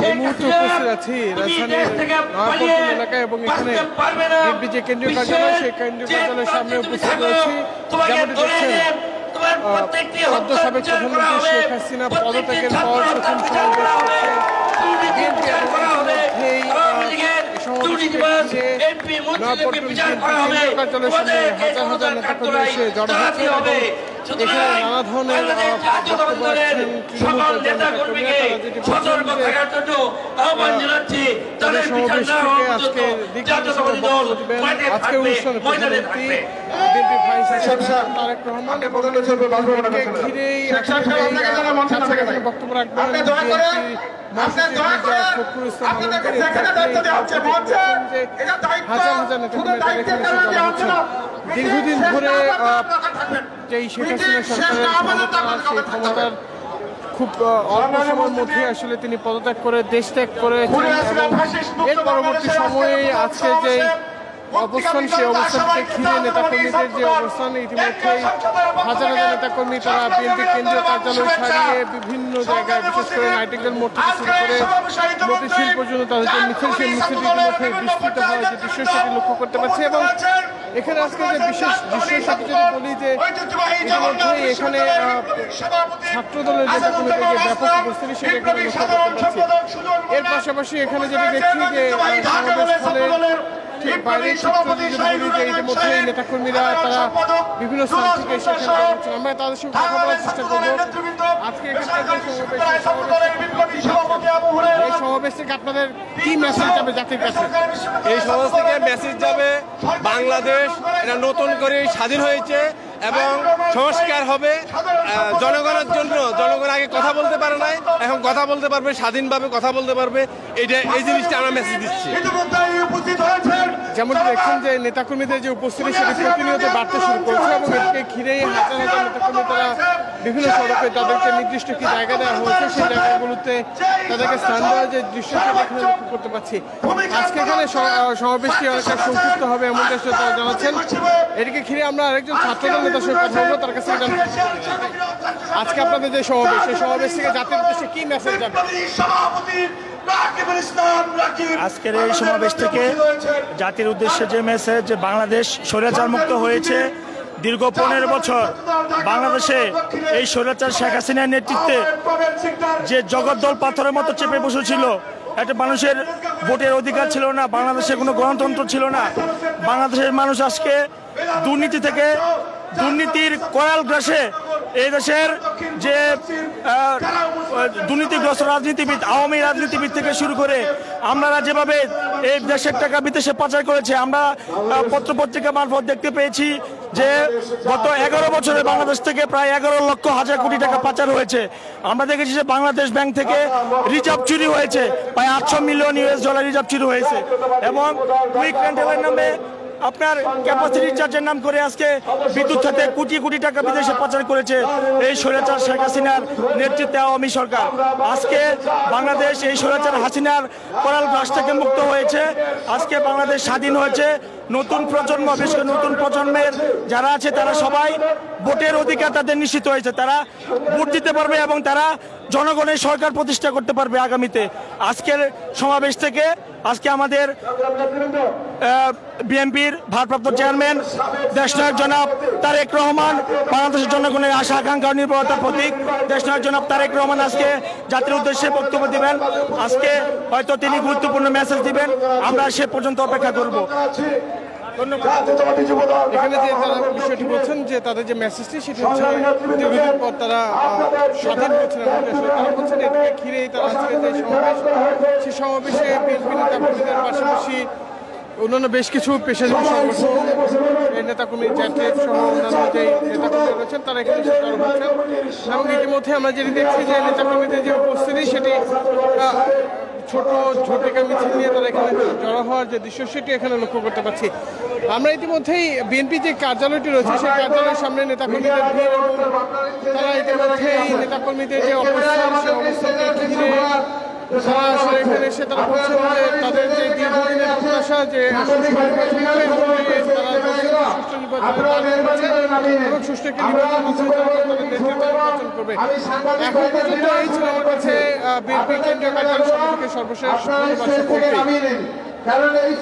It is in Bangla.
এই মুহূর্তে উপস্থিত আছি রাজধানীর নয়াপল্টন এলাকায় এবং এখানে বিএনপি যে কেন্দ্রীয় কার্যালয় সেই কেন্দ্রীয় কার্যালয়ের সামনে উপস্থিত রয়েছি। যেমনটি দেখছেন সদ্য সাবেক প্রধানমন্ত্রী শেখ হাসিনা পদত্যাগের পর প্রথম সমাবেশ নয়াপল্টন কেন্দ্রীয় কার্যালয়ের সামনে হাজার হাজার নেতাকর্মী এসে জড়ো হচ্ছে এবং এখানে নানা ধরনের বক্তব্য রাখছেন তাদের সমাবেশ থেকে আজকে আজকের অনুষ্ঠানে প্রধানমন্ত্রী বিএনপি ভাইস চেয়ারম্যান তারেক রহমান এবং ঘিরেই বক্তব্য রাখবেন ফখরুল ইসলাম হাজার হাজার নেতা দীর্ঘদিন ধরে যেই শেখ হাসিনা সরকারের ক্ষমতা সেই ক্ষমতার খুব অল্প সময়ের মধ্যে আসলে তিনি পদত্যাগ করে দেশ ত্যাগ করে এর পরবর্তী সময়ে আজকে যে অবস্থান সেই অবস্থানকে ঘিরে নেতাকর্মীদের যে অবস্থান ইতিমধ্যেই হাজার হাজার নেতাকর্মী তারা বিএনপি কেন্দ্রীয় কার্যালয় ছাড়িয়ে বিভিন্ন জায়গায় বিশেষ করে নাইটিঙ্গেল মোড় থেকে শুরু করে মতিঝিল পর্যন্ত তাদের যে মিছিল সেই মিছিলটি ইতিমধ্যে বিস্তৃত হওয়ার যে দৃশ্য সেটি লক্ষ্য করতে পারছি এবং এখানে আজকে যে বিশেষ দৃশ্য সেটি যদি বলি যে ইতিমধ্যেই এখানে ছাত্রদলের নেতাকর্মীদের যে ব্যাপক উপস্থিতি সেটা এখানে লক্ষ্য করতে পারছি। এর পাশাপাশি এখানে যেটি দেখছি যে সমাবেশ স্থলের ঠিক বাইরে ইতিমধ্যে নেতাকর্মীরা তারা বিভিন্ন স্থান থেকে এসে আমরা তাদের সঙ্গে কথা বলার চেষ্টা করবো। আজকে এই সমাবেশ থেকে আপনাদের কি মেসেজ যাবে জাতির কাছে? এই সমাবেশ থেকে মেসেজ যাবে বাংলাদেশ এটা নতুন করে স্বাধীন হয়েছে এবং সংস্কার হবে জনগণের জন্য। জনগণ আগে কথা বলতে পারে নাই, এখন কথা বলতে পারবে, স্বাধীনভাবে কথা বলতে পারবে। এই জিনিসটা আমরা মেসেজ দিচ্ছি। যেমন দেখছেন যে নেতাকর্মীদের যে উপস্থিতি সেটি প্রতিনিয়ত বাড়তে শুরু করেছে এবং একে ঘিরেই হাজার হাজার নেতাকর্মী তারা বিভিন্ন সড়কে তাদেরকে নির্দিষ্ট কি জায়গা দেওয়া হয়েছে সেই জায়গাগুলোতে তাদেরকে স্থান দেওয়ার যে দৃশ্যটা এখানে লক্ষ্য করতে পারছি। আজকে এখানে সমাবেশটি অনেকটা সংক্ষিপ্ত হবে এমনটা তারা জানাচ্ছেন। এটিকে ঘিরে আমরা আরেকজন ছাত্রদল নেতার সঙ্গে কথা বলবো, তার কাছে আজকে আপনাদের যে সমাবেশ সেই সমাবেশ থেকে জাতির উদ্দেশ্যে কি মেসেজ যাবে? আজকের এই সমাবেশ থেকে জাতির উদ্দেশ্যে যে মেসেজ, যে বাংলাদেশ স্বৈরাচার মুক্ত হয়েছে। দীর্ঘ 15 বছর বাংলাদেশে এই স্বৈরাচার শেখ হাসিনার নেতৃত্বে যে জগদ্দল পাথরের মতো চেপে বসেছিল, একটা মানুষের ভোটের অধিকার ছিল না, বাংলাদেশে কোনো গণতন্ত্র ছিল না। বাংলাদেশের মানুষ আজকে দুর্নীতি থেকে দুর্নীতির কয়াল গ্রাসে এই দেশের যে দুর্নীতিগ্রস্ত রাজনীতিবিদ, আওয়ামী রাজনীতিবিদ থেকে শুরু করে আমরা যেভাবে এই দেশের টাকা বিদেশে পাচার করেছে, আমরা পত্রপত্রিকা মারফত দেখতে পেয়েছি যে গত 11 বছরে বাংলাদেশ থেকে প্রায় 11 লক্ষ হাজার কোটি টাকা পাচার হয়েছে। আমরা দেখেছি যে বাংলাদেশ ব্যাংক থেকে রিজার্ভ চুরি হয়েছে, প্রায় $800 মিলিয়ন রিজার্ভ চুরি হয়েছে এবং কুইক রেন্টালের নামে আপনার ক্যাপাসিটি চার্জের নাম করে আজকে বিদ্যুৎ খাতে কোটি কোটি টাকা বিদেশে পাচার করেছে এই স্বৈরাচার শেখ হাসিনার নেতৃত্বে আওয়ামী সরকার। আজকে বাংলাদেশ এই স্বৈরাচার হাসিনার করাল গ্রাস থেকে মুক্ত হয়েছে। আজকে বাংলাদেশ স্বাধীন হয়েছে। নতুন প্রজন্ম, বিশেষ করে নতুন প্রজন্মের যারা আছে তারা সবাই ভোটের অধিকার তাদের নিশ্চিত হয়েছে। তারা ভোট দিতে পারবে এবং তারা জনগণের সরকার প্রতিষ্ঠা করতে পারবে আগামীতে। আজকের সমাবেশ থেকে আজকে আমাদের বিএনপির ভারপ্রাপ্ত চেয়ারম্যান দেশনায়ক জনাব তারেক রহমান, বাংলাদেশের জনগণের আশা আকাঙ্ক্ষা নির্ভরতার প্রতীক দেশনায়ক জনাব তারেক রহমান আজকে জাতির উদ্দেশ্যে বক্তব্য দিবেন। আজকে হয়তো তিনি গুরুত্বপূর্ণ মেসেজ দিবেন, আমরা সে পর্যন্ত অপেক্ষা করব। এখানে যে তারা বিষয়টি বলছেন যে তাদের যে মেসেজটি সেটি হচ্ছে দীর্ঘদিন পর তারা স্বাধীন করছেন, তারা বলছেন এটাকে ঘিরেই তারা আজকে যে সমাবেশ সেই সমাবেশে বিএনপি নেতাকর্মীদের পাশাপাশি অন্যান্য বেশ কিছু পেশাজীবী সংগঠন নেতাকর্মী জ্যাটেফ সহ অন্যান্য যে নেতাকর্মী রয়েছেন তারা এখানে জড়ো হচ্ছেন এবং ইতিমধ্যে আমরা যেটি দেখছি যে নেতাকর্মীদের যে উপস্থিতি সেটি ছোট ঝটিকা মিছিল নিয়ে তারা এখানে জড়ো হওয়ার যে দৃশ্য সেটি এখানে লক্ষ্য করতে পারছি। আমরা ইতিমধ্যেই বিএনপি যে কার্যালয়টি রয়েছে সেই কার্যালয়ের সামনে নেতাকর্মীদের ভিড় এবং তারা ইতিমধ্যে এই নেতাকর্মীদের যে অবস্থান সেই অবস্থানকে ঘিরে তারা আসলে এখানে এসে তারা বলছেন যে তাদের যে দীর্ঘদিনের প্রত্যাশা যে সুষ্ঠু নির্বাচন হবে এবং সুষ্ঠু একটি নির্বাচন তাদের নেতৃত্ব নির্বাচন করবে। এখন পর্যন্ত এই ছিল আমার কাছে বিএনপি কেন্দ্রীয় কার্যালয় সম্পর্কে সর্বশেষ কারণ এই